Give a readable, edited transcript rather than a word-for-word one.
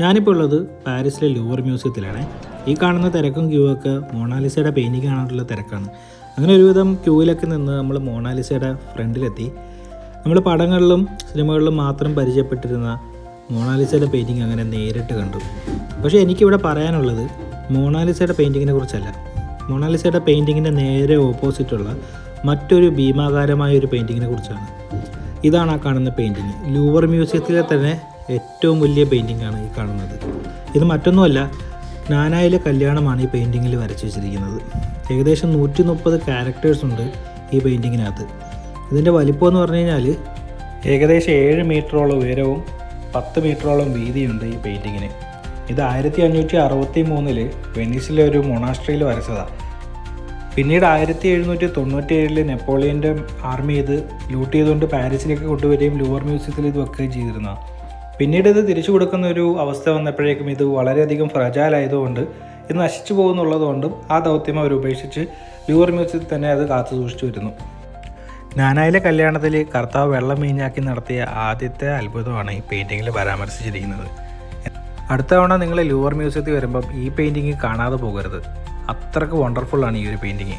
ഞാനിപ്പോൾ ഉള്ളത് പാരീസിലെ ലൂവർ മ്യൂസിയത്തിലാണ്. ഈ കാണുന്ന തിരക്കും ക്യൂ ഒക്കെ മൊണാലിസയുടെ പെയിൻറ്റിംഗ് കാണാനുള്ള തിരക്കാണ്. അങ്ങനെ ഒരുവിധം ക്യൂവിലൊക്കെ നിന്ന് നമ്മൾ മൊണാലിസയുടെ ഫ്രണ്ടിലെത്തി. നമ്മൾ പടങ്ങളിലും സിനിമകളിലും മാത്രം പരിചയപ്പെട്ടിരുന്ന മൊണാലിസയുടെ പെയിൻറ്റിംഗ് അങ്ങനെ നേരിട്ട് കണ്ടു. പക്ഷേ എനിക്കിവിടെ പറയാനുള്ളത് മൊണാലിസയുടെ പെയിൻറ്റിങ്ങിനെ കുറിച്ചല്ല. മൊണാലിസയുടെ പെയിൻറ്റിങ്ങിൻ്റെ നേരെ ഓപ്പോസിറ്റുള്ള മറ്റൊരു ഭീമാകാരമായ ഒരു പെയിൻറ്റിങ്ങിനെ കുറിച്ചാണ്. ഇതാണ് ആ കാണുന്ന പെയിൻറ്റിങ്. ലൂവർ മ്യൂസിയത്തിലെ തന്നെ ഏറ്റവും വലിയ പെയിൻറ്റിങ്ങാണ് ഈ കാണുന്നത്. ഇത് മറ്റൊന്നുമല്ല, നാനായിലെ കല്യാണമാണ് ഈ പെയിൻറ്റിങ്ങിൽ വരച്ചു വെച്ചിരിക്കുന്നത്. ഏകദേശം 130 ക്യാരക്ടേഴ്സ് ഉണ്ട് ഈ പെയിൻറ്റിങ്ങിനകത്ത്. ഇതിൻ്റെ വലിപ്പം എന്ന് പറഞ്ഞു കഴിഞ്ഞാൽ ഏകദേശം 7 മീറ്ററോളം ഉയരവും 10 മീറ്ററോളം വീതിയുണ്ട് ഈ പെയിൻറ്റിങ്ങിന്. ഇത് 1563 വെനീസിലെ ഒരു മൊണാസ്ട്രിയിൽ വരച്ചതാണ്. പിന്നീട് 1797 നെപ്പോളിയൻ്റെ ആർമി ഇത് ലൂട്ട് ചെയ്തുകൊണ്ട് പാരീസിലേക്ക് കൊണ്ടുവരികയും ലൂവർ മ്യൂസിയത്തിൽ ഇത് വെക്കുകയും ചെയ്തിരുന്നു. പിന്നീട് ഇത് തിരിച്ചു കൊടുക്കുന്ന ഒരു അവസ്ഥ വന്നപ്പോഴേക്കും ഇത് വളരെയധികം ഫ്രജാലായതുകൊണ്ട് ഇത് നശിച്ചു പോകുന്നുള്ളതുകൊണ്ടും ആ ദൗത്യം അവർ ഉപേക്ഷിച്ച് ലൂവർ മ്യൂസിയത്തിൽ തന്നെ അത് കാത്തു സൂക്ഷിച്ചു വരുന്നു. നാനായിലെ കല്യാണത്തിൽ കർത്താവ് വെള്ളം വീഞ്ഞാക്കി നടത്തിയ ആദ്യത്തെ അത്ഭുതമാണ് ഈ പെയിൻറ്റിങ്ങിൽ പരാമർശിച്ചിരിക്കുന്നത്. അടുത്ത തവണ നിങ്ങൾ ലൂവർ മ്യൂസിയത്തിൽ വരുമ്പം ഈ പെയിൻറ്റിങ് കാണാതെ പോകരുത്. അത്രയ്ക്ക് വണ്ടർഫുള്ളാണ് ഈ ഒരു പെയിൻറ്റിങ്.